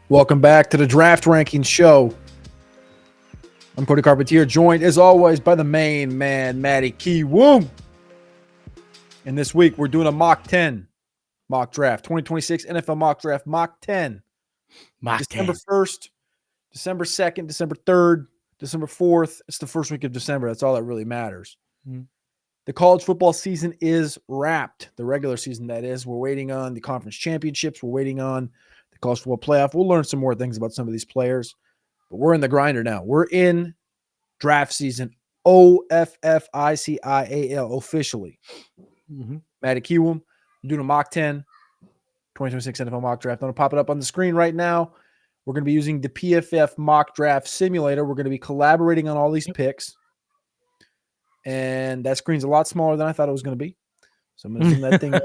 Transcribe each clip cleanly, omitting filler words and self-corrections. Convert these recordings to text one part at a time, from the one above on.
Welcome back to the Draft Rankings Show. I'm Cody Carpentier, joined as always by the main man, Matty Kiwoom. And this week we're doing a mock 10 mock draft, 2026 NFL mock draft, mock 10. December 1st, December 2nd, December 3rd, December 4th. It's the first week of December. That's all that really matters. Mm-hmm. The college football season is wrapped. The regular season, that is. We're waiting on the conference championships. We're waiting on the college football playoff. We'll learn some more things about some of these players. But we're in the grinder now. We're in draft season, OFFICIAL, officially. Mm-hmm. Matty Kiwoom, doing a mock 10, 2026 NFL mock draft. I'm going to pop it up on the screen right now. We're going to be using the PFF mock draft simulator. We're going to be collaborating on all these picks. And that screen's a lot smaller than I thought it was going to be. So I'm going to zoom that thing in,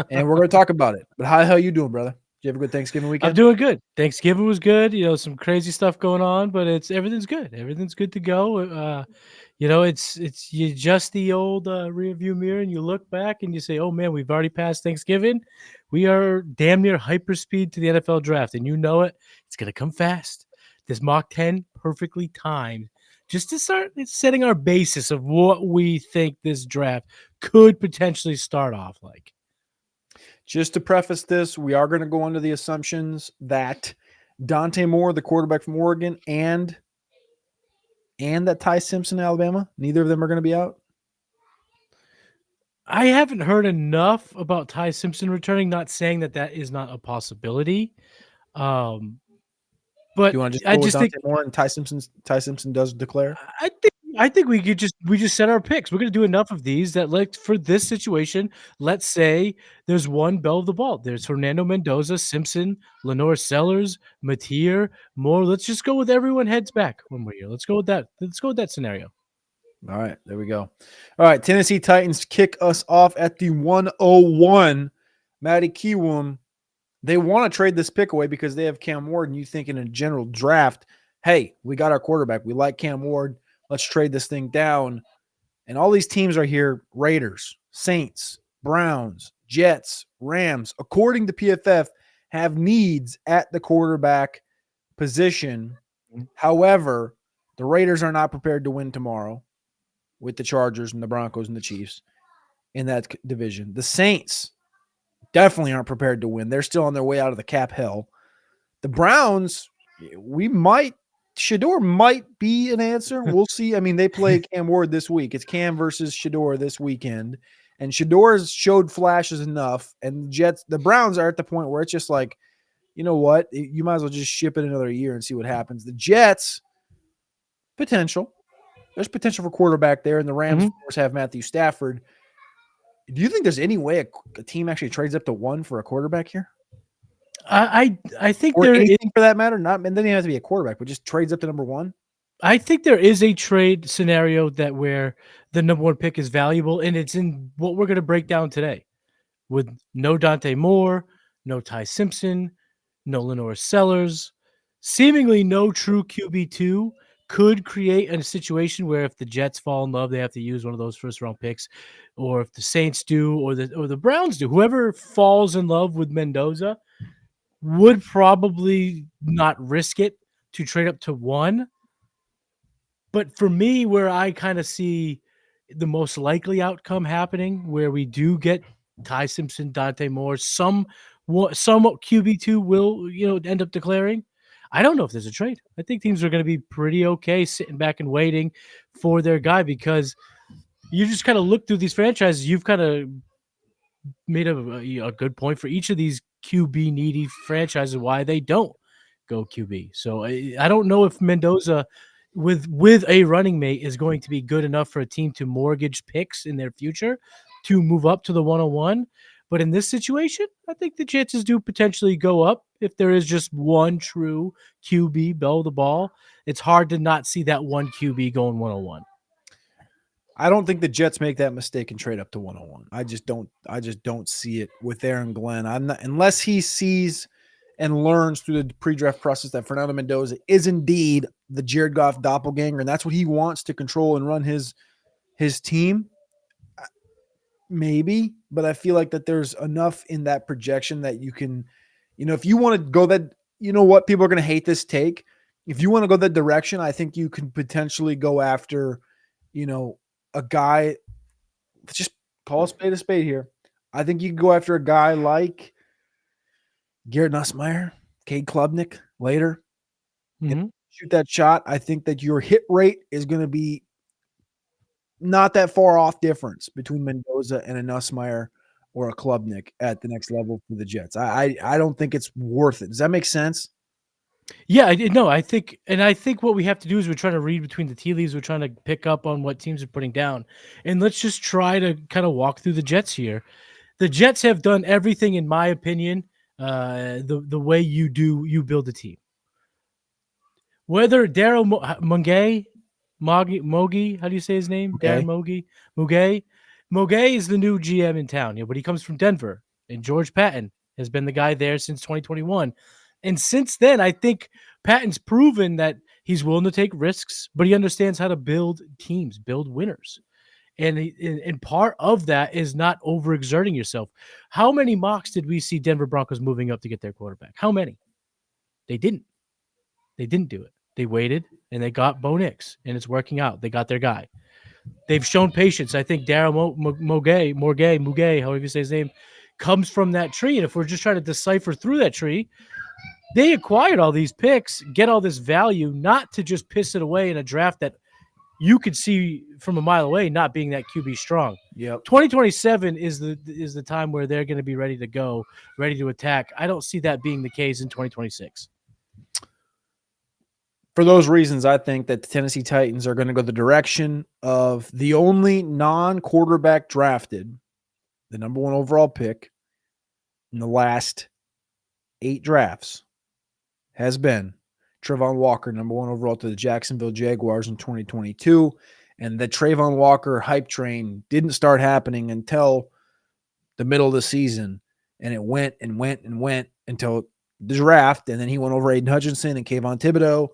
and we're going to talk about it. But how the hell you doing, brother? Did you have a good Thanksgiving weekend? I'm doing good. Thanksgiving was good. Some crazy stuff going on, but everything's good. Everything's good to go. It's you just the old rear view mirror, and you look back and you say, "Oh man, we've already passed Thanksgiving. We are damn near hyperspeed to the NFL draft, and you know it. It's gonna come fast. This mock 10 perfectly timed." Just to start setting our basis of what we think this draft could potentially start off like. Just to preface this, we are going to go under the assumptions that Dante Moore, the quarterback from Oregon, and that Ty Simpson, Alabama, neither of them are going to be out. I haven't heard enough about Ty Simpson returning. Not saying that is not a possibility, but Do you want to just I go with just Dante think Moore and Ty Simpson does declare? I think we just set our picks. We're gonna do enough of these that, like, for this situation, let's say there's one bell of the ball. There's Fernando Mendoza, Simpson, Lenore Sellers, Mateer, Moore. Let's just go with everyone heads back when we're here. Let's go with that. Let's go with that scenario. All right, there we go. All right, Tennessee Titans kick us off at the 101. Matty Kiwoom, they want to trade this pick away because they have Cam Ward, and you think in a general draft, hey, we got our quarterback. We like Cam Ward. Let's trade this thing down. And all these teams are here: Raiders, Saints, Browns, Jets, Rams, according to PFF, have needs at the quarterback position. However, the Raiders are not prepared to win tomorrow with the Chargers and the Broncos and the Chiefs in that division. The Saints definitely aren't prepared to win. They're still on their way out of the cap hell. The Browns, Shador might be an answer. We'll see. I mean, they play Cam Ward this week. It's Cam versus Shador this weekend. And Shador's showed flashes enough. And the Browns are at the point where it's just like, you know what? You might as well just ship it another year and see what happens. The Jets, potential. There's potential for quarterback there. And the Rams, of course, have Matthew Stafford. Do you think there's any way a team actually trades up to one for a quarterback here? I think or there is, anything for that matter. Not, and then he has to be a quarterback, but just trades up to number one. I think there is a trade scenario that where the number one pick is valuable, and it's in what we're going to break down today. With no Dante Moore, no Ty Simpson, no Lenore Sellers, seemingly no true QB2 could create a situation where if the Jets fall in love, they have to use one of those first round picks, or if the Saints do, or the Browns do, whoever falls in love with Mendoza would probably not risk it to trade up to one. But for me, where I kind of see the most likely outcome happening, where we do get Ty Simpson, Dante Moore, some QB2 will end up declaring. I don't know if there's a trade. I think teams are going to be pretty okay sitting back and waiting for their guy, because you just kind of look through these franchises. You've kind of made a good point for each of these QB needy franchises why they don't go QB. So I don't know if Mendoza with a running mate is going to be good enough for a team to mortgage picks in their future to move up to the 101. But in this situation, I think the chances do potentially go up if there is just one true QB bell of the ball. It's hard to not see that one QB going 101. I don't think the Jets make that mistake and trade up to 101. I just don't see it with Aaron Glenn. Unless he sees and learns through the pre-draft process that Fernando Mendoza is indeed the Jared Goff doppelganger, and that's what he wants to control and run his team. Maybe, but I feel like that there's enough in that projection that you can, if you want to go that you know what? People are going to hate this take. If you want to go that direction, I think you can potentially go after, a guy. Just call a spade here. I think you can go after a guy like Garrett Nussmeier, Cade Klubnik later. Mhm. Shoot that shot. I think that your hit rate is going to be not that far off difference between Mendoza and a Nussmeier or a Klubnik at the next level for the Jets. I don't think it's worth it. Does that make sense? Yeah, I did. No, I think what we have to do is we're trying to read between the tea leaves. We're trying to pick up on what teams are putting down, and let's just try to kind of walk through the Jets here. The Jets have done everything, in my opinion, the way you build a team. Whether Daryl Mungay, Mogi, how do you say his name? Darren Okay. Mugay. Mugay is the new GM in town, but he comes from Denver, and George Patton has been the guy there since 2021. And since then, I think Patton's proven that he's willing to take risks, but he understands how to build teams, build winners. And part of that is not overexerting yourself. How many mocks did we see Denver Broncos moving up to get their quarterback? How many? They didn't. They didn't do it. They waited and they got Bo Nix, and it's working out. They got their guy. They've shown patience. I think Daryl Muge, however you say his name, comes from that tree. And if we're just trying to decipher through that tree, they acquired all these picks, get all this value, not to just piss it away in a draft that you could see from a mile away not being that QB strong. Yep. 2027 is the time where they're going to be ready to go, ready to attack. I don't see that being the case in 2026. For those reasons, I think that the Tennessee Titans are going to go the direction of the only non-quarterback drafted, the number one overall pick in the last 8 drafts has been Trayvon Walker, number one overall to the Jacksonville Jaguars in 2022. And the Trayvon Walker hype train didn't start happening until the middle of the season. And it went and went and went until the draft. And then he went over Aiden Hutchinson and Kayvon Thibodeau.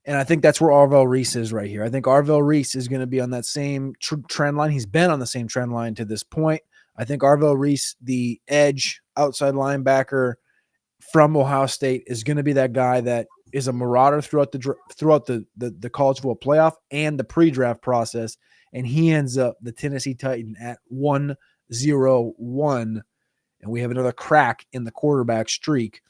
And I think that's where Arvell Reese is right here. I think Arvell Reese is going to be on that same trend line. He's been on the same trend line to this point. I think Arvell Reese, the edge outside linebacker from Ohio State, is going to be that guy that is a marauder throughout the college football playoff and the pre-draft process. And he ends up the Tennessee Titan at 1-0-1. And we have another crack in the quarterback streak.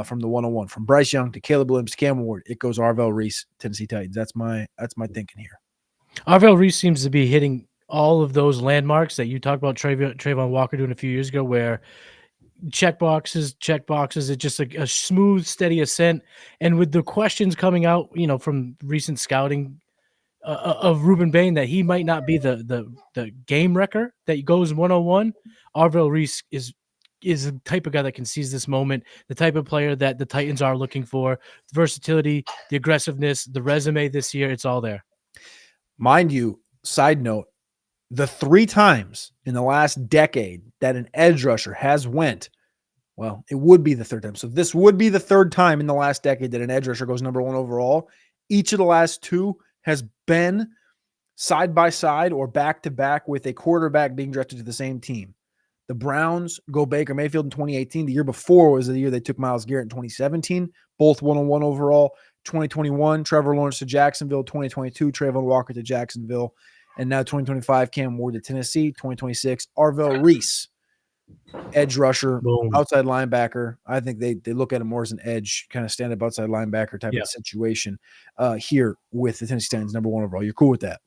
From the 101, from Bryce Young to Caleb Williams, Cam Ward, it goes Arvell Reese, Tennessee Titans. That's my thinking here. Arvell Reese seems to be hitting all of those landmarks that you talked about Trayvon Walker doing a few years ago, where check boxes, it's just a smooth, steady ascent. And with the questions coming out, from recent scouting of Ruben Bain, that he might not be the game wrecker that goes 101, Arvell Reese is the type of guy that can seize this moment, the type of player that the Titans are looking for, the versatility, the aggressiveness, the resume this year, it's all there. Mind you, side note, the 3 times in the last decade that an edge rusher has went, well, it would be the 3rd time. So this would be the 3rd time in the last decade that an edge rusher goes number 1 overall. Each of the last 2 has been side by side or back to back with a quarterback being drafted to the same team. The Browns go Baker Mayfield in 2018. The year before was the year they took Myles Garrett in 2017, both 101 overall. 2021, Trevor Lawrence to Jacksonville. 2022, Trayvon Walker to Jacksonville. And now 2025, Cam Ward to Tennessee. 2026, Arvell Reese, edge rusher, Boom. outside linebacker. I think they look at him more as an edge, kind of stand-up outside linebacker type of situation here with the Tennessee Titans, number 1 overall. You're cool with that?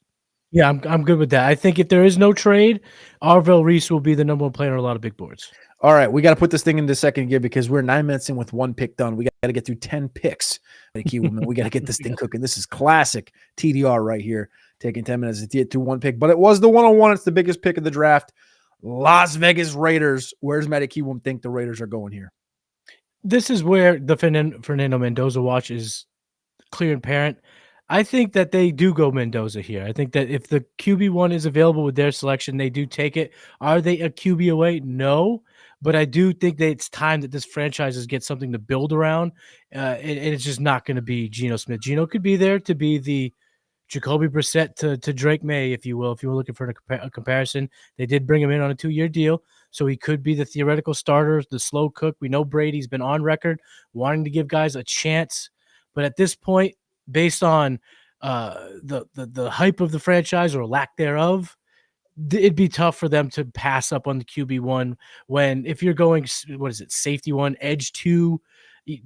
Yeah, I'm good with that. I think if there is no trade, Arvell Reese will be the number 1 player on a lot of big boards. All right, we got to put this thing into second gear because we're 9 minutes in with 1 pick done. We got to get through 10 picks. We got to get this thing cooking. This is classic TDR right here, taking 10 minutes to get through 1 pick. But it was the 101. It's the biggest pick of the draft. Las Vegas Raiders. Where's Matty Kiwoom think the Raiders are going here? This is where the Fernando Mendoza watch is clear and apparent. I think that they do go Mendoza here. I think that if the QB1 is available with their selection, they do take it. Are they a QB away? No. But I do think that it's time that this franchise gets something to build around. And it's just not going to be Geno Smith. Geno could be there to be the Jacoby Brissett to Drake May, if you will, if you were looking for a comparison. They did bring him in on a 2-year deal. So he could be the theoretical starter, the slow cook. We know Brady's been on record wanting to give guys a chance. But at this point, based on the hype of the franchise or lack thereof, it'd be tough for them to pass up on the QB1 when if you're going, what is it, safety one, edge two,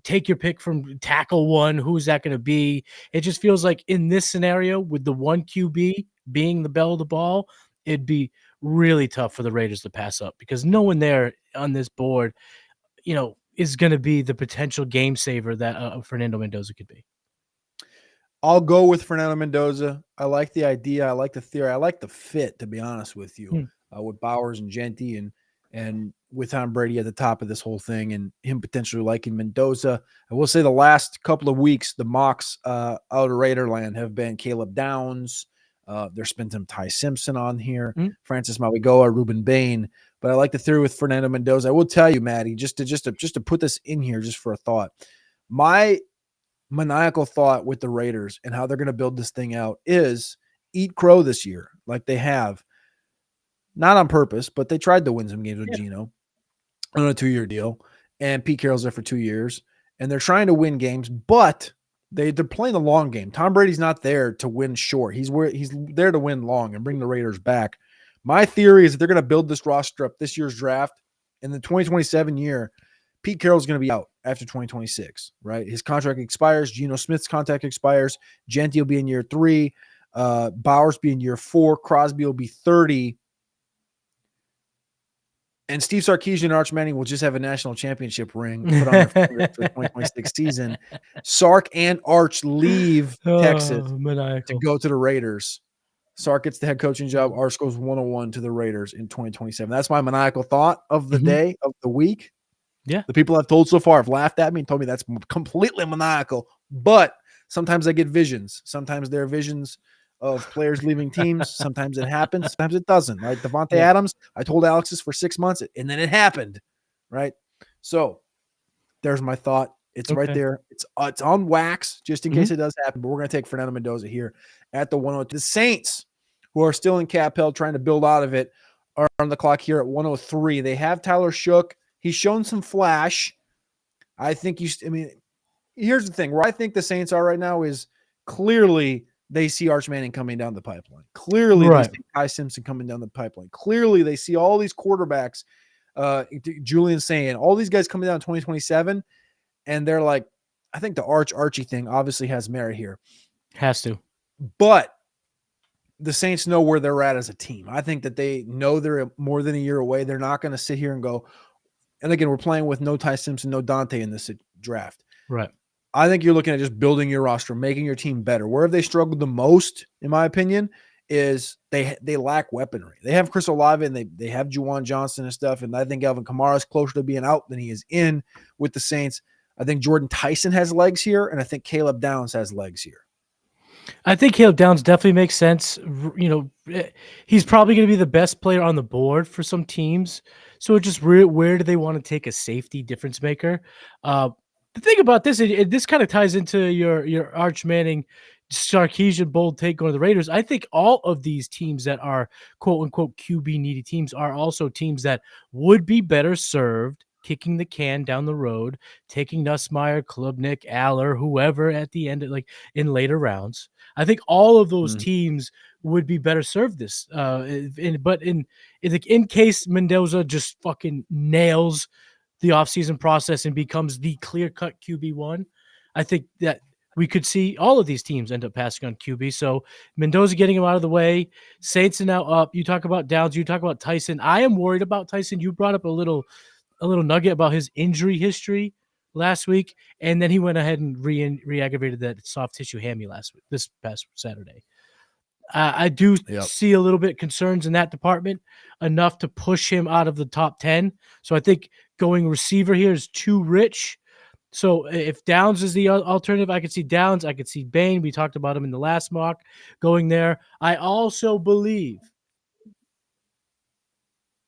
take your pick from tackle one, who's that going to be? It just feels like in this scenario with the one QB being the bell of the ball, it'd be really tough for the Raiders to pass up because no one there on this board, is going to be the potential game saver that Fernando Mendoza could be. I'll go with Fernando Mendoza. I like the idea. I like the theory. I like the fit, to be honest with you, with Bowers and Genty and with Tom Brady at the top of this whole thing and him potentially liking Mendoza. I will say the last couple of weeks, the mocks out of Raiderland have been Caleb Downs. There's been some Ty Simpson on here, Francis Mauigoa, Ruben Bain. But I like the theory with Fernando Mendoza. I will tell you, Maddie, just to put this in here, just for a thought, my maniacal thought with the Raiders and how they're going to build this thing out is eat crow this year, like they have, not on purpose, but they tried to win some games with Geno on a 2-year deal, and Pete Carroll's there for 2 years, and they're trying to win games, but they're playing the long game. Tom Brady's not there to win short. He's there to win long and bring the Raiders back. My theory is that they're going to build this roster up this year's draft. In the 2027 year, Pete Carroll's going to be out after 2026, right? His contract expires. Geno Smith's contract expires. Genty will be in year 3. Bowers be in year 4. Crosby will be 30. And Steve Sarkisian and Arch Manning will just have a national championship ring put on their finger for the 2026 season. Sark and Arch leave Texas to go to the Raiders. Sark gets the head coaching job. Arch goes 101 to the Raiders in 2027. That's my maniacal thought of the day, of the week. Yeah. The people I've told so far have laughed at me and told me that's completely maniacal. But sometimes I get visions. Sometimes there are visions of players leaving teams. Sometimes it happens. Sometimes it doesn't. Right? Devontae Adams, I told Alex this for 6 months, and then it happened. Right? So there's my thought. It's right there. It's on wax, just in case it does happen. But we're going to take Fernando Mendoza here at the 102. The Saints, who are still in cap hell trying to build out of it, are on the clock here at 103. They have Tyler Shook. He's shown some flash. I think here's the thing. Where I think the Saints are right now is clearly they see Arch Manning coming down the pipeline. Clearly they see Ty Simpson coming down the pipeline. Clearly they see all these quarterbacks, Julian saying, all these guys coming down in 2027, and they're like, I think the Archie thing obviously has merit here. Has to. But the Saints know where they're at as a team. I think that they know they're more than a year away. They're not going to sit here and go, and again, we're playing with no Ty Simpson, no Dante in this draft. Right. I think you're looking at just building your roster, making your team better. Where have they struggled the most, in my opinion, is they lack weaponry. They have Chris Olave and they have Juwan Johnson and stuff, and I think Alvin Kamara is closer to being out than he is in with the Saints. I think Jordan Tyson has legs here, and I think Caleb Downs has legs here. I think Caleb Downs definitely makes sense. He's probably going to be the best player on the board for some teams. So it's just where do they want to take a safety difference maker? The thing about this, this kind of ties into your Arch Manning, Sarkisian bold take going to the Raiders. I think all of these teams that are quote unquote QB needy teams are also teams that would be better served kicking the can down the road, taking Nussmeier, Klubnik, Aller, whoever at the end, like in later rounds. I think all of those teams would be better served this. But in case Mendoza just fucking nails the offseason process and becomes the clear-cut QB1, I think that we could see all of these teams end up passing on QB. So Mendoza getting him out of the way. Saints are now up. You talk about Downs. You talk about Tyson. I am worried about Tyson. You brought up a little nugget about his injury history last week, and then he went ahead and re-aggravated that soft tissue hammy this past Saturday. I do see a little bit concerns in that department, enough to push him out of the top 10. So I think going receiver here is too rich. So if Downs is the alternative, I could see Downs. I could see Bain. We talked about him in the last mock going there. I also believe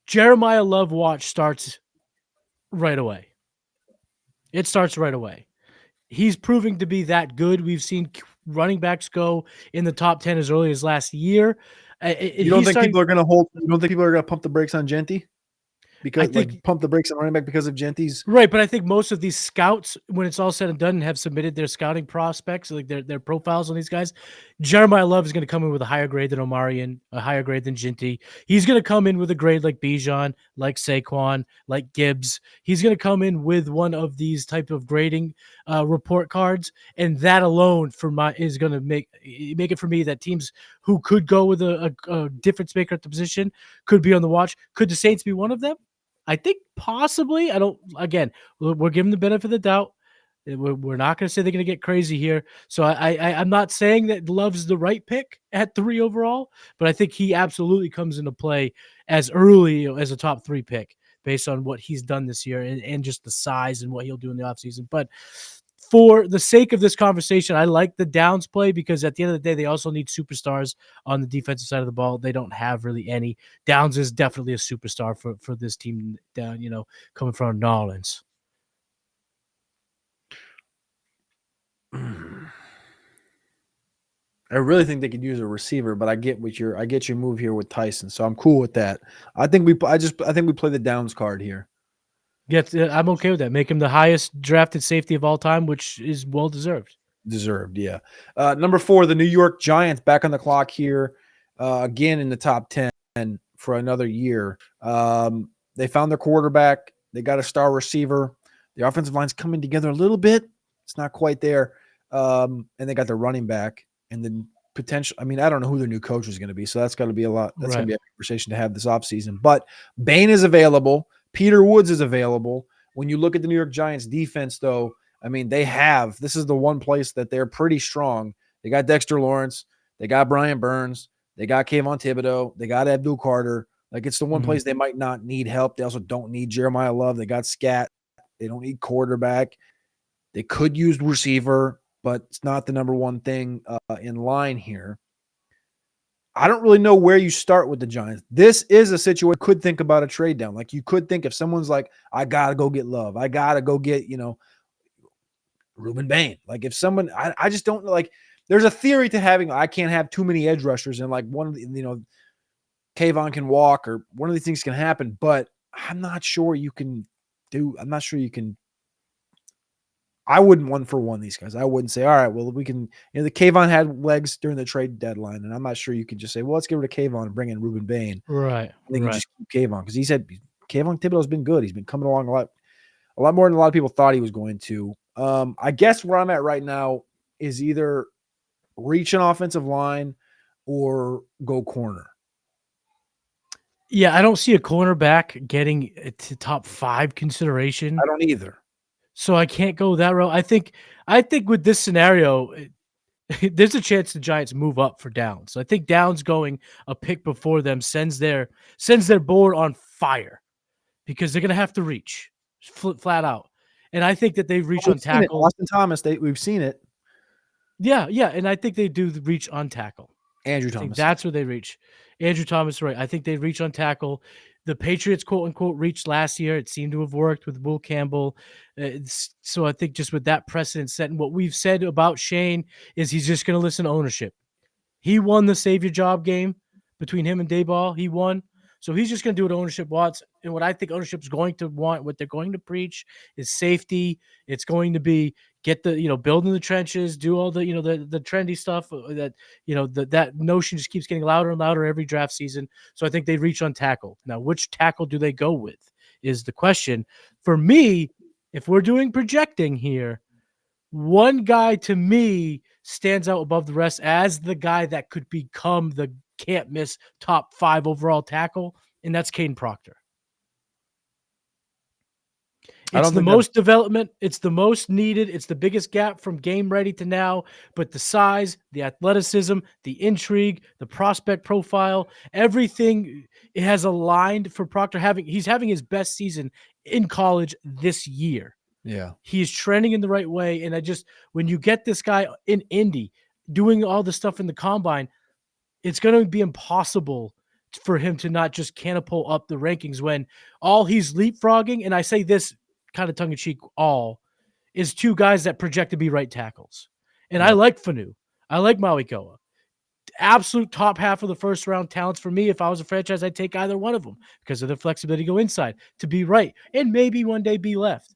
Jeremiah Love watch starts right away. It starts right away. He's proving to be that good. We've seen running backs go in the top 10 as early as last year. You don't think people are going to pump the brakes on Genty? I because think like pump the brakes on running back because of Genty's. Right, but I think most of these scouts, when it's all said and done, have submitted their scouting prospects, like their profiles on these guys. Jeremiah Love is going to come in with a higher grade than Omarion, a higher grade than Ginty. He's going to come in with a grade like Bijan, like Saquon, like Gibbs. He's going to come in with one of these type of grading report cards, and that alone for my is going to make it for me that teams who could go with a difference maker at the position could be on the watch. Could the Saints be one of them? I think possibly. I don't. Again, we're giving the benefit of the doubt. We're not going to say they're going to get crazy here. So I'm not saying that Love's the right pick at 3 overall, but I think he absolutely comes into play as early as a top 3 pick based on what he's done this year and just the size and what he'll do in the offseason. But for the sake of this conversation, I like the Downs play because at the end of the day, they also need superstars on the defensive side of the ball. They don't have really any. Downs is definitely a superstar for this team down, coming from New Orleans. I really think they could use a receiver, but I get your move here with Tyson, so I'm cool with that. I think we play the Downs card here. Yes, I'm okay with that. Make him the highest drafted safety of all time, which is well deserved. Deserved, yeah. Number 4, the New York Giants back on the clock here, again in the top 10 for another year. They found their quarterback. They got a star receiver. The offensive line's coming together a little bit. It's not quite there. And they got their running back and then potential. I mean, I don't know who their new coach is going to be, so that's got to be a lot. That's going to be a conversation to have this offseason. But Bain is available. Peter Woods is available. When you look at the New York Giants defense, though, I mean, this is the one place that they're pretty strong. They got Dexter Lawrence. They got Brian Burns. They got Kayvon Thibodeau. They got Abdul Carter. Like, it's the one place they might not need help. They also don't need Jeremiah Love. They got Scat. They don't need quarterback. They could use receiver, but it's not the number one thing in line here. I don't really know where you start with the Giants. This is a situation you could think about a trade down. Like, you could think if someone's like, I got to go get Love. I got to go get, Ruben Bain. Like, if someone, I just don't know. Like, there's a theory to having, I can't have too many edge rushers and like one of the, Kayvon can walk or one of these things can happen, but I'm not sure you can I wouldn't 1-for-1 these guys. I wouldn't say, all right, well, we can, the Kayvon had legs during the trade deadline, and I'm not sure you can just say, well, let's get rid of Kayvon and bring in Ruben Bain. Right. They can just keep Kayvon because he said Kayvon Thibodeau's been good. He's been coming along a lot more than a lot of people thought he was going to. I guess where I'm at right now is either reach an offensive line or go corner. Yeah, I don't see a cornerback getting to top 5 consideration. I don't either. So I can't go that route. I think with this scenario, there's a chance the Giants move up for Downs. So I think Downs going a pick before them sends their board on fire because they're going to have to reach flat out. And I think that they reach on tackle. Austin Thomas, we've seen it. Yeah, and I think they do reach on tackle. Andrew Thomas. That's where they reach. Andrew Thomas, right. I think they reach on tackle. The Patriots, quote unquote, reached last year. It seemed to have worked with Will Campbell. So I think just with that precedent set and what we've said about Shane is he's just going to listen to ownership. He won the save your job game between him and Dayball. He won. So he's just going to do what ownership wants. And what I think ownership is going to want, what they're going to preach is safety. It's going to be get the, build in the trenches, do all the, the trendy stuff that, that notion just keeps getting louder and louder every draft season. So I think they reach on tackle. Now, which tackle do they go with is the question. For me, if we're doing projecting here, one guy to me stands out above the rest as the guy that could become the can't miss top 5 overall tackle, and that's Caden Proctor. It's the most development. It's the most needed. It's the biggest gap from game ready to now. But the size, the athleticism, the intrigue, the prospect profile, everything it has aligned for Proctor. He's having his best season in college this year. Yeah. He's trending in the right way. And when you get this guy in Indy doing all the stuff in the combine, it's going to be impossible for him to not just catapult up the rankings when all he's leapfrogging, and I say this kind of tongue-in-cheek, is 2 guys that project to be right tackles. And I like Fanu. I like Maui Koa. absolute top half of the first round talents for me. If I was a franchise, I'd take either one of them because of the flexibility to go inside, to be right, and maybe one day be left.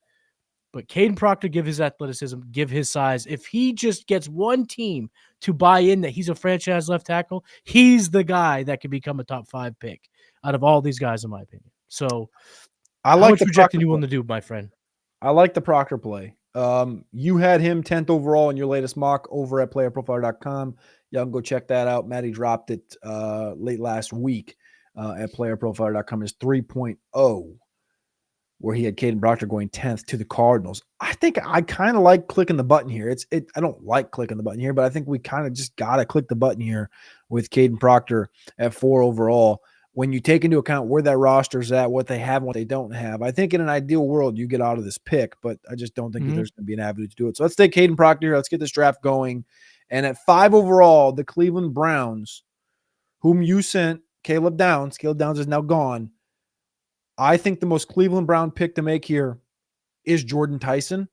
But Caden Proctor, give his athleticism, give his size. If he just gets one team to buy in that he's a franchise left tackle, he's the guy that could become a top 5 pick out of all these guys, in my opinion. So, I how like much the projecting Proctor you play. want to do, my friend? I like the Proctor play. You had him 10th overall in your latest mock over at playerprofiler.com. Y'all can go check that out. Maddie dropped it late last week at playerprofiler.com is 3.0, where he had Caden Proctor going 10th to the Cardinals. I think I kind of like clicking the button here. I don't like clicking the button here, but I think we kind of just got to click the button here with Caden Proctor at 4 overall. When you take into account where that roster's at, what they have and what they don't have, I think in an ideal world you get out of this pick, but I just don't think that there's going to be an avenue to do it. So let's take Caden Proctor here. Let's get this draft going. And at 5 overall, the Cleveland Browns, whom you sent Caleb Downs. Caleb Downs is now gone. I think the most Cleveland Brown pick to make here is Jordan Tyson.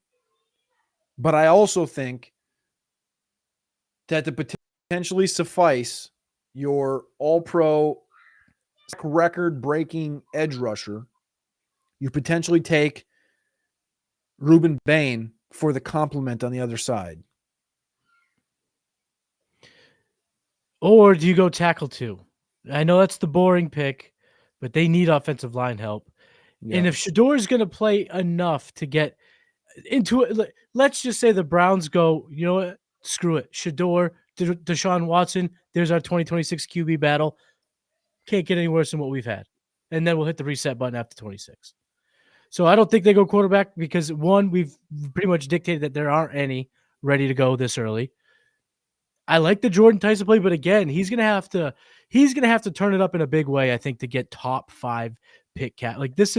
But I also think that to potentially suffice your all-pro record-breaking edge rusher, you potentially take Ruben Bain for the complement on the other side. Or do you go tackle 2? I know that's the boring pick, but they need offensive line help. Yeah. And if Shador is going to play enough to get into it, let's just say the Browns go, you know what? Screw it. Shador, Deshaun Watson, there's our 2026 QB battle. Can't get any worse than what we've had. And then we'll hit the reset button after 26. So I don't think they go quarterback because, one, we've pretty much dictated that there aren't any ready to go this early. I like the Jordan Tyson play, but again, he's gonna have to turn it up in a big way, I think, to get top 5 pick cat. Like, this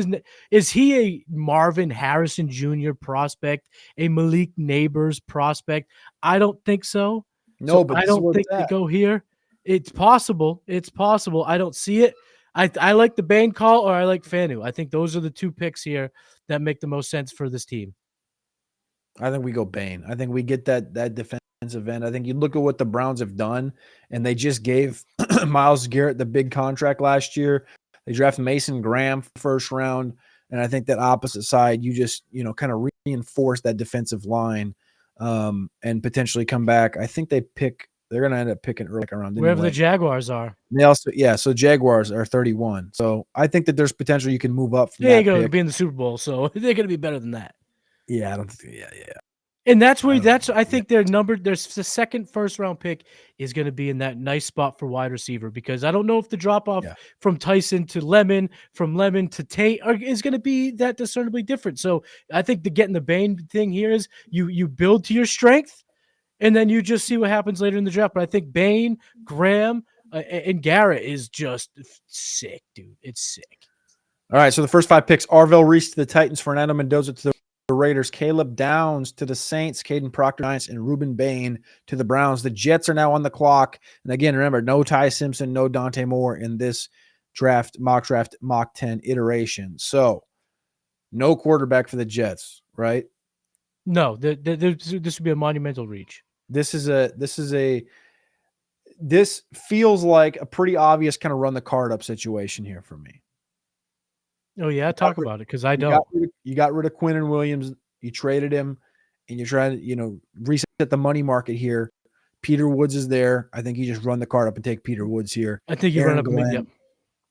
is he a Marvin Harrison Jr. prospect, a Malik Neighbors prospect? I don't think so. No, So but I this is don't where think it's they at. go here. It's possible. It's possible. I don't see it. I like the Bain call, or I like Fanu. I think those are the 2 picks here that make the most sense for this team. I think we go Bain. I think we get that defensive end. I think you look at what the Browns have done, and they just gave Myles Garrett the big contract last year. They drafted Mason Graham first round, and I think that opposite side, you just kind of reinforce that defensive line and potentially come back. I think they're going to end up picking early around Wherever the anyway. Jaguars are. They also, so Jaguars are 31. So I think that there's potential you can move up from They ain't that going to pick. be in the Super Bowl, so they're going to be better than that. Yeah, I don't think. Yeah. And I think their number, there's the second first round pick is going to be in that nice spot for wide receiver, because I don't know if the drop off from Tyson to Lemon, from Lemon to Tate is going to be that discernibly different. So I think getting the Bain thing here is you build to your strength, and then you just see what happens later in the draft. But I think Bain, Graham, and Garrett is just sick, dude. It's sick. All right, so the first 5 picks: Arvell Reese to the Titans, Fernando Mendoza to the Raiders, Caleb Downs to the Saints, Caden Proctor Giants, and Ruben Bain to the Browns. The Jets are now on the clock. And again, remember, no Ty Simpson, no Dante Moore in this mock 10 iteration. So no quarterback for the Jets, right? No, this would be a monumental reach. This feels like a pretty obvious kind of run the card up situation here for me. Oh yeah, talk about it, because I don't. You got rid of Quinnen Williams. You traded him, and you're trying to reset the money market here. Peter Woods is there. I think you just run the card up and take Peter Woods here. I think you run up. Yep.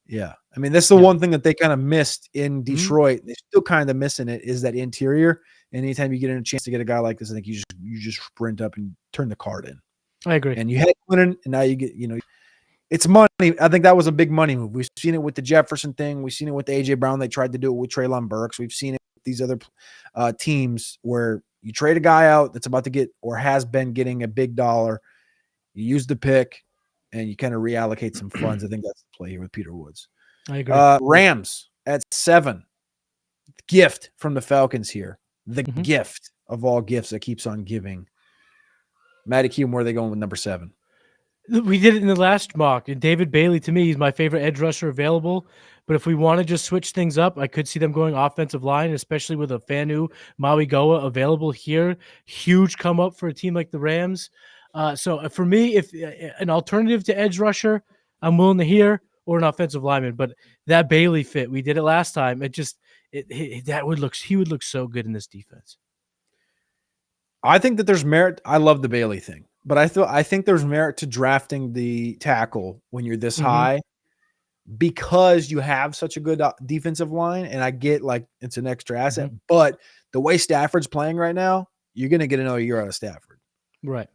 Yeah, I mean that's the one thing that they kind of missed in Detroit. Mm-hmm. They're still kind of missing it, is that interior. And anytime you get a chance to get a guy like this, I think you just sprint up and turn the card in. I agree. And you had Quinnen, and now you get it's money. I think that was a big money move. We've seen it with the Jefferson thing. We've seen it with the A.J. Brown. They tried to do it with Treylon Burks. We've seen it with these other teams where you trade a guy out that's about to get or has been getting a big dollar. You use the pick, and you kind of reallocate some funds. I think that's the play here with Peter Woods. I agree. Rams at 7. Gift from the Falcons here. The gift of all gifts that keeps on giving. Matty Q, where are they going with number 7? We did it in the last mock. And David Bailey, to me, he's my favorite edge rusher available. But if we want to just switch things up, I could see them going offensive line, especially with a Fanu Maui Goa available here. Huge come up for a team like the Rams. So for me, if an alternative to edge rusher, I'm willing to hear, or an offensive lineman. But that Bailey fit, we did it last time. He would look so good in this defense. I think that there's merit. I love the Bailey thing, but I think there's merit to drafting the tackle when you're this Mhm. high because you have such a good defensive line. And I get like it's an extra asset, Mhm. but the way Stafford's playing right now, you're going to get another year out of Stafford. Right.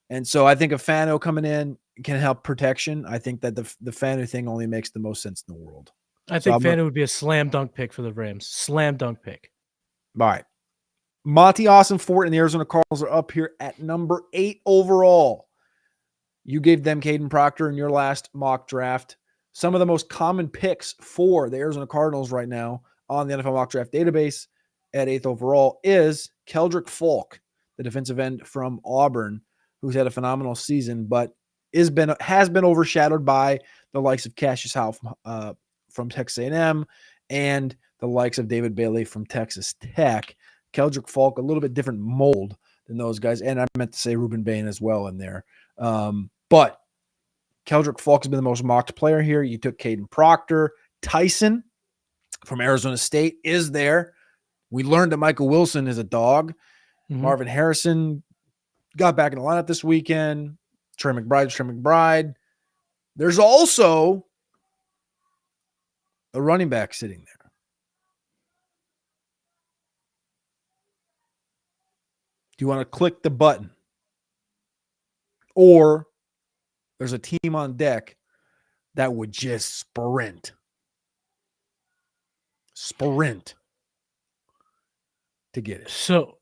And so I think a Fano coming in can help protection. I think that the Fano thing only makes the most sense in the world. I So think I'm gonna, Fanta would be a slam dunk pick for the Rams. Slam dunk pick. all right. Monty Austin Fort and the Arizona Cardinals are up here at number 8 overall. You gave them Caden Proctor in your last mock draft. Some of the most common picks for the Arizona Cardinals right now on the NFL mock draft database at 8th overall is Keldrick Falk, the defensive end from Auburn, who's had a phenomenal season, but has been overshadowed by the likes of Cassius Howe from Texas A&M and the likes of David Bailey from Texas Tech. Keldrick Falk, a little bit different mold than those guys, and I meant to say Ruben Bain as well in there. But Keldrick Falk has been the most mocked player here. You took Caden Proctor. Tyson from Arizona State is there. We learned that Michael Wilson is a dog. Mhm. Marvin Harrison got back in the lineup this weekend. Trey McBride. There's also a running back sitting there. Do you want to click the button? Or there's a team on deck that would just sprint to get it. So,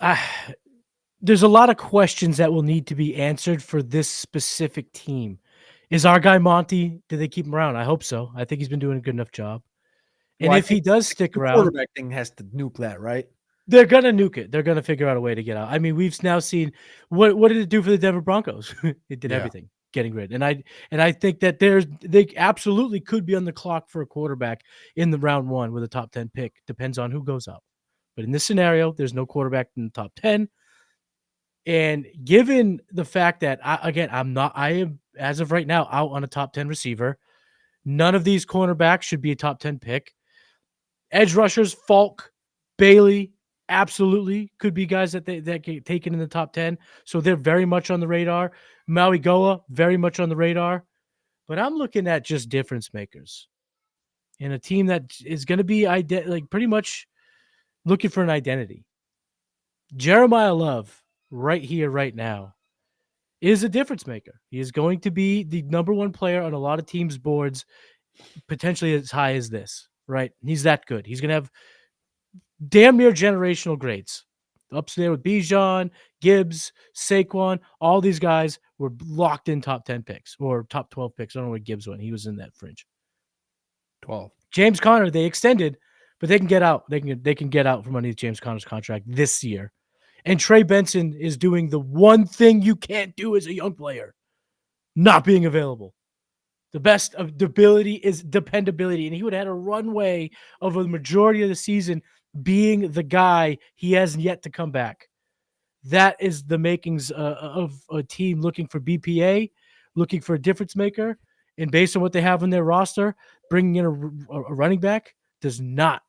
I there's a lot of questions that will need to be answered for this specific team. Is our guy Monty? Do they keep him around? I hope so. I think he's been doing a good enough job. And Well, I if he think does stick the around, quarterback thing has to nuke that, right? they're gonna nuke it. They're gonna figure out a way to get out. I mean, we've now seen what did it do for the Denver Broncos? It did Yeah. everything, getting rid. And I think that they absolutely could be on the clock for a quarterback in the round 1 with a top 10 pick. Depends on who goes out. But in this scenario, there's no quarterback in the top 10. And given the fact that I am as of right now out on a top 10 receiver. None of these cornerbacks should be a top 10 pick. Edge rushers, Falk, Bailey, absolutely could be guys that get taken in the top 10. So they're very much on the radar. Maui Goa, very much on the radar. But I'm looking at just difference makers in a team that is going to be pretty much looking for an identity. Jeremiah Love, right here, right now, is a difference maker. He is going to be the number 1 player on a lot of teams' boards, potentially as high as this, right? He's that good. He's going to have damn near generational grades. Up there with Bijan, Gibbs, Saquon, all these guys were locked in top 10 picks or top 12 picks. I don't know where Gibbs went. He was in that fringe. 12. James Conner, they extended, but they can get out. They can get out from underneath James Conner's contract this year. And Trey Benson is doing the one thing you can't do as a young player, not being available. The best of ability is dependability. And he would have had a runway of a majority of the season being the guy. He has yet to come back. That is the makings of a team looking for BPA, looking for a difference maker. And based on what they have on their roster, bringing in a running back does not.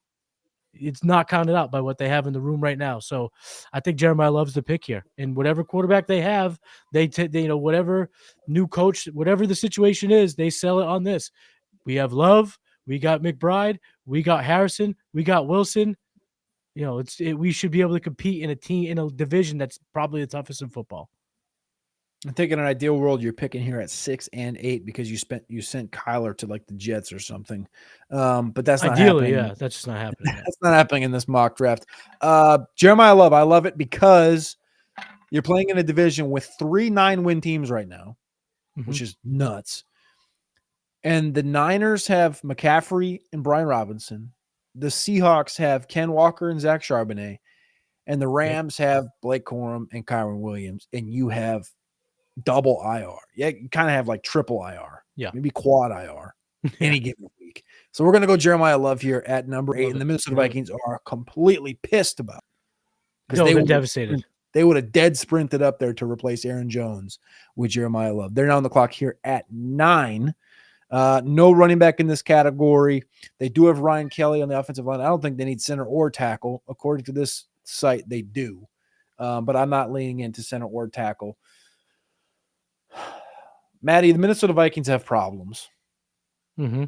It's not counted out by what they have in the room right now. So I think Jeremiah loves the pick here. And whatever quarterback they have, whatever new coach, whatever the situation is, they sell it on this. We have Love, we got McBride, we got Harrison, we got Wilson. We should be able to compete in a division that's probably the toughest in football. I think in an ideal world, you're picking here at 6 and 8 because you sent Kyler to like the Jets or something. But that's not Ideally, happening. yeah, that's just not happening. That's not happening in this mock draft. Jeremiah Love, I love it because you're playing in a division with 3 9-win teams right now, which is nuts. And the Niners have McCaffrey and Brian Robinson. The Seahawks have Ken Walker and Zach Charbonnet. And the Rams have Blake Corum and Kyron Williams. And you have double IR. Yeah, you kind of have like triple IR. Yeah. Maybe quad IR any given week. So we're going to go Jeremiah Love here at number 8. And the Minnesota Vikings are completely pissed about it. No, they're devastated. They would have dead sprinted up there to replace Aaron Jones with Jeremiah Love. They're now on the clock here at 9. No running back in this category. They do have Ryan Kelly on the offensive line. I don't think they need center or tackle. According to this site, they do. But I'm not leaning into center or tackle. Maddie, the Minnesota Vikings have problems. Mm-hmm.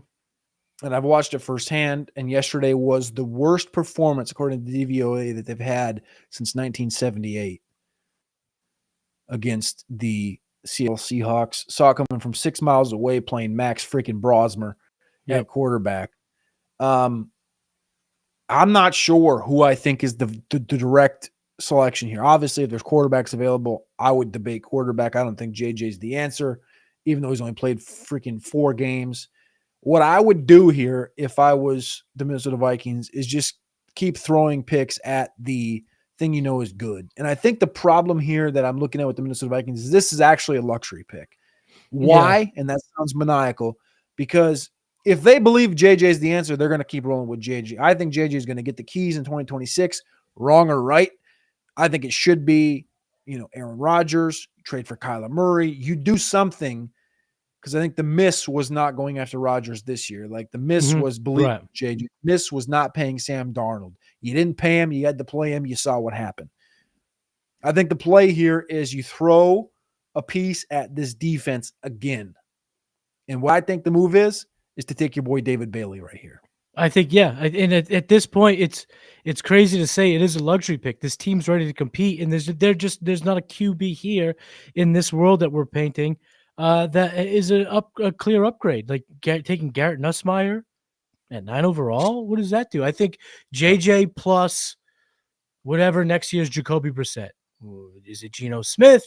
And I've watched it firsthand. And yesterday was the worst performance, according to the DVOA, that they've had since 1978 against the Seattle Seahawks. Saw it coming from 6 miles away, playing Max freaking Brosmer at quarterback. I'm not sure who I think is the direct selection here. Obviously, if there's quarterbacks available, I would debate quarterback. I don't think JJ's the answer, even though he's only played freaking 4 games. What I would do here if I was the Minnesota Vikings is just keep throwing picks at the thing you know is good. And I think the problem here that I'm looking at with the Minnesota Vikings is this is actually a luxury pick. Why? Yeah. And that sounds maniacal, because if they believe JJ is the answer, they're going to keep rolling with JJ. I think JJ is going to get the keys in 2026, wrong or right. I think it should be, Aaron Rodgers, trade for Kyler Murray. You do something, because I think the miss was not going after Rodgers this year. Like, the miss was believing Right. JJ. Miss was not paying Sam Darnold. You didn't pay him. You had to play him. You saw what happened. I think the play here is you throw a piece at this defense again. And what I think the move is to take your boy David Bailey right here. I think, yeah. And at this point, it's crazy to say it is a luxury pick. This team's ready to compete, and there's not a QB here in this world that we're painting that is a clear upgrade. Like taking Garrett Nussmeier at 9 overall, what does that do? I think JJ plus whatever next year's Jacoby Brissett. Is it Geno Smith,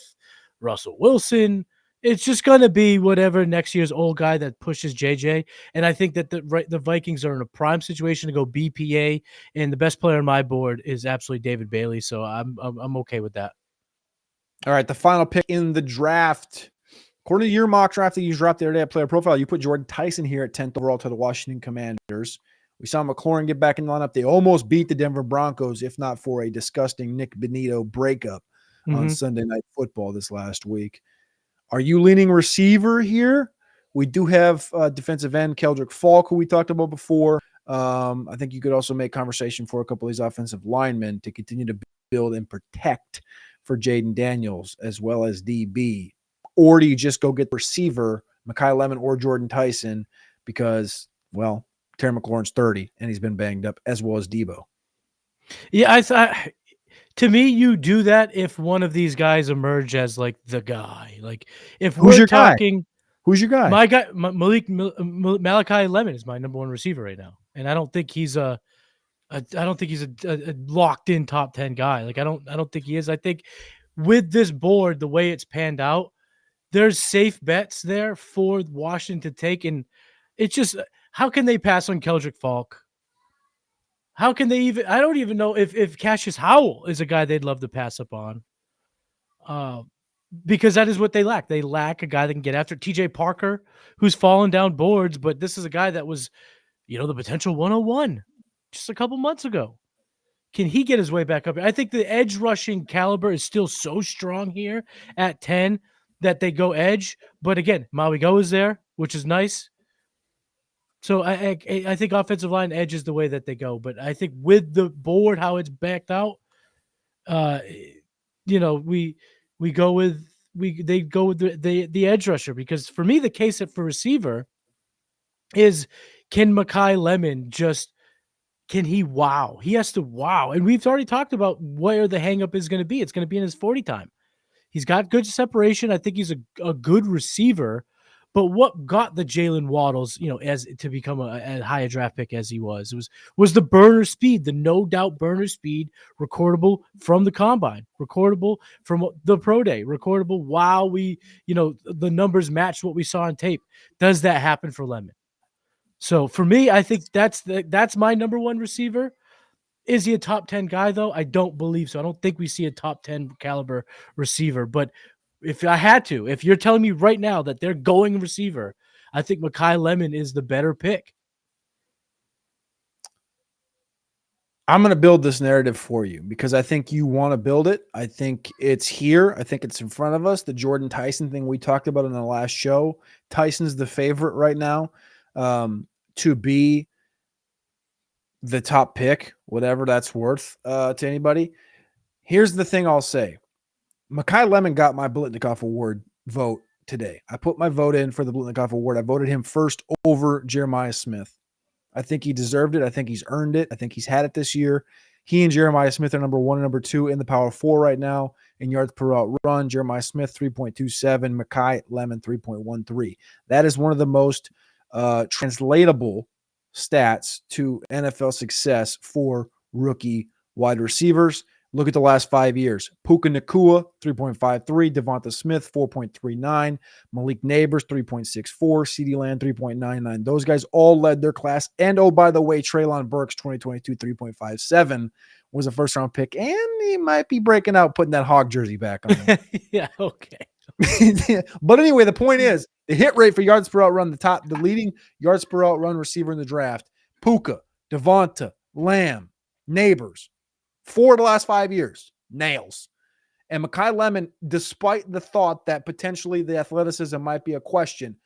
Russell Wilson? It's just going to be whatever next year's old guy that pushes JJ. And I think that the Vikings are in a prime situation to go BPA, and the best player on my board is absolutely David Bailey. So I'm okay with that. All right, the final pick in the draft. According to your mock draft that you dropped the other day at Player Profile, you put Jordan Tyson here at 10th overall to the Washington Commanders. We saw McLaurin get back in the lineup. They almost beat the Denver Broncos, if not for a disgusting Nick Benito breakup on Sunday Night Football this last week. Are you leaning receiver here? We do have defensive end Keldrick Falk, who we talked about before. I think you could also make conversation for a couple of these offensive linemen to continue to build and protect for Jaden Daniels as well as DB. Or do you just go get the receiver, Mekhi Lemon or Jordan Tyson, because, well, Terry McLaurin's 30 and he's been banged up, as well as Debo. Yeah, to me, you do that if one of these guys emerge as like the guy. Like if Who's we're your guy? talking, Who's your guy? my guy, Malachi Lemon is my number one receiver right now, and I don't think he's a locked in top 10 guy. Like I don't think he is. I think with this board, the way it's panned out, there's safe bets there for Washington to take, and it's just how can they pass on Keldrick Falk? How can they even? I don't even know if Cassius Howell is a guy they'd love to pass up on. Because that is what they lack. They lack a guy that can get after TJ Parker, who's fallen down boards, but this is a guy that was, the potential 101 just a couple months ago. Can he get his way back up? I think the edge rushing caliber is still so strong here at 10 that they go edge. But again, Maui Go is there, which is nice. So I think offensive line edge is the way that they go. But I think with the board, how it's backed out, they go with the edge rusher, because for me the case for receiver is, can Mekhi Lemon can he wow? He has to wow, and we've already talked about where the hangup is going to be. It's going to be in his 40 time. He's got good separation. I think he's a good receiver. But what got the Jalen Waddles, as to become a high a draft pick as he was the burner speed, the no doubt burner speed, recordable from the combine, recordable from the pro day, recordable while we, the numbers matched what we saw on tape. Does that happen for Lemon? So for me, I think that's my number one receiver. Is he a top 10 guy though? I don't believe so. I don't think we see a top 10 caliber receiver, but if you're telling me right now that they're going receiver, I think Mekhi Lemon is the better pick. I'm going to build this narrative for you because I think you want to build it. I think it's here. I think it's in front of us. The Jordan Tyson thing we talked about in the last show. Tyson's the favorite right now to be the top pick, whatever that's worth to anybody. Here's the thing I'll say. Mekhi Lemon got my Blitnikoff Award vote today. I put my vote in for the Blitnikoff Award. I voted him first over Jeremiah Smith. I think he deserved it. I think he's earned it. I think he's had it this year. He and Jeremiah Smith are number 1 and number 2 in the Power 4 right now in yards per route run. Jeremiah Smith, 3.27. Mekhi Lemon, 3.13. That is one of the most translatable stats to NFL success for rookie wide receivers. Look at the last 5 years. Puka Nacua, 3.53. Devonta Smith, 4.39. Malik Neighbors, 3.64. CeeDee Lamb, 3.99. Those guys all led their class. And, oh, by the way, Treylon Burks, 2022, 3.57 was a first-round pick. And he might be breaking out, putting that Hog jersey back on him. Yeah, okay. But anyway, the point is, the hit rate for yards per out run, the leading yards per out run receiver in the draft, Puka, Devonta, Lamb, Neighbors, 4 of the last 5 years, nails. And Mekhi Lemon, despite the thought that potentially the athleticism might be a question,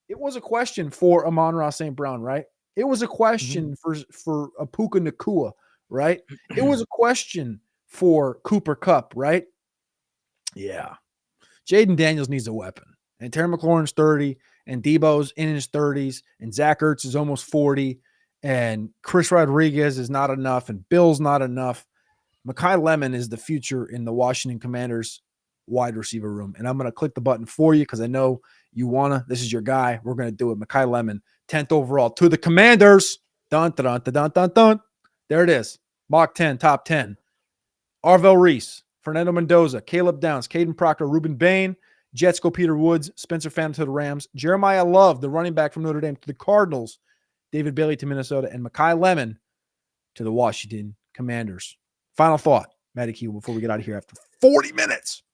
it was a question for Amon-Ra St. Brown, right? It was a question for a Puka Nacua, right? It was a question for Cooper Kupp, right? Yeah. Jaden Daniels needs a weapon. And Terry McLaurin's 30, and Debo's in his 30s, and Zach Ertz is almost 40, and Chris Rodriguez is not enough, and Bill's not enough. Mekhi Lemon is the future in the Washington Commanders wide receiver room. And I'm going to click the button for you because I know you want to. This is your guy. We're going to do it. Mekhi Lemon, 10th overall to the Commanders. Dun, dun, dun, dun, dun, dun. There it is. Mock 10, top 10. Arvell Reese, Fernando Mendoza, Caleb Downs, Caden Proctor, Ruben Bain, Jets go Peter Woods, Spencer Phantom to the Rams, Jeremiah Love, the running back from Notre Dame, to the Cardinals, David Bailey to Minnesota, and Mekhi Lemon to the Washington Commanders. Final thought, Matty Q, before we get out of here after 40 minutes.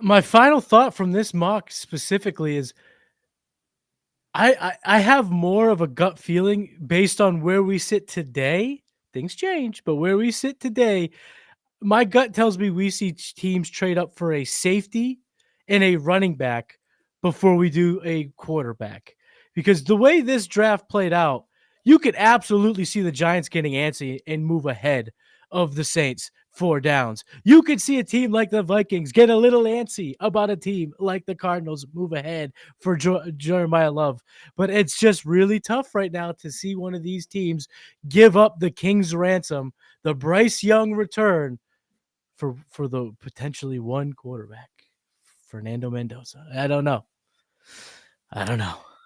My final thought from this mock specifically is I have more of a gut feeling based on where we sit today. Things change, but where we sit today, my gut tells me we see teams trade up for a safety and a running back before we do a quarterback. Because the way this draft played out, you could absolutely see the Giants getting antsy and move ahead of the Saints 4 downs. You could see a team like the Vikings get a little antsy about a team like the Cardinals move ahead for Jeremiah Love. But it's just really tough right now to see one of these teams give up the King's ransom, the Bryce Young return for the potentially one quarterback, Fernando Mendoza. I don't know.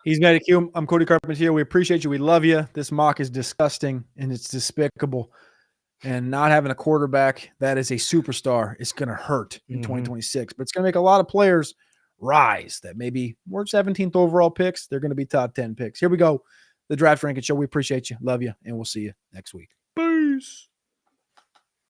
He's Matty Q. I'm Cody Carpentier. We appreciate you. We love you. This mock is disgusting and it's despicable. And not having a quarterback that is a superstar is going to hurt in 2026. But it's going to make a lot of players rise that maybe we're 17th overall picks. They're going to be top 10 picks. Here we go. The Draft Ranking Show. We appreciate you. Love you. And we'll see you next week. Peace.